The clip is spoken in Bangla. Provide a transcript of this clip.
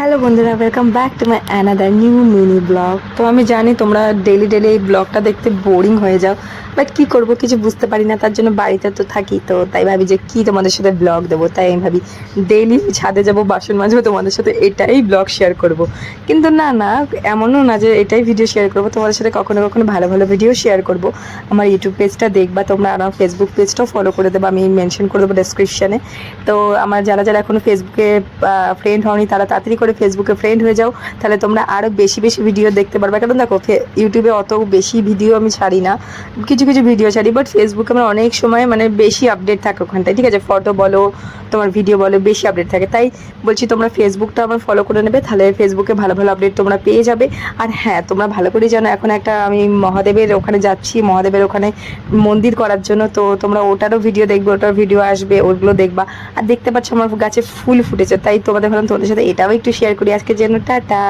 হ্যালো বন্ধুরা, welcome back to my another new mini blog. তো আমি জানি তোমরা ডেলি ডেলি এই ব্লগটা দেখতে বোরিং হয়ে যাও, বাট কী করব কিছু বুঝতে পারি না। তার জন্য বাড়িতে তো থাকি, তো তাই ভাবি যে কী তোমাদের সাথে ব্লগ দেবো। তাই আমি ভাবি ডেইলি ছাদে যাবো, বাসন মাজবো, তোমাদের সাথে এটাই ব্লগ শেয়ার করব। কিন্তু না না, এমনও না যে এটাই ভিডিও শেয়ার করবো, তোমাদের সাথে কখনো কখনো ভালো ভালো ভিডিও শেয়ার করব। আমার ইউটিউব পেজটা দেখবা তোমরা, আর আমার ফেসবুক পেজটাও ফলো করে দেবো, আমি মেনশন করে দেবো ডেসক্রিপশানে। তো আমার যারা যারা এখনও ফেসবুকে ফ্রেন্ড হওনি তারা তাড়াতাড়ি করে ফেসবুকে ফ্রেন্ড হয়ে যাও, তাহলে তোমরা আরও বেশি বেশি ভিডিও দেখতে পারবে। কারণ দেখো ইউটিউবে অত বেশি ভিডিও আমি ছাড়ি না, কিছু কিছু ভিডিও ছাড়ি, বাট ফেসবুকে আমার অনেক সময় মানে বেশি আপডেট থাকে ওখানটায়, ঠিক আছে, ফটো বলো তোমার ভিডিও বলো বেশি আপডেট থাকে। তাই বলছি তোমরা ফেসবুকটা আমার ফলো করে নেবে, তাহলে ফেসবুকে ভালো ভালো আপডেট তোমরা পেয়ে যাবে। আর হ্যাঁ, তোমরা ভালো করে জানো এখন একটা আমি মহাদেবের ওখানে যাচ্ছি, মহাদেবের ওখানে মন্দির করার জন্য। তো তোমরা ওটারও ভিডিও দেখবে, ওটার ভিডিও আসবে, ওগুলো দেখবা। আর দেখতে পাচ্ছ আমার গাছে ফুল ফুটেছে, তাই তোমাদের ভাবলাম তোমাদের সাথে এটাও একটু শেয়ার করি আজকের জন্য। টাটা।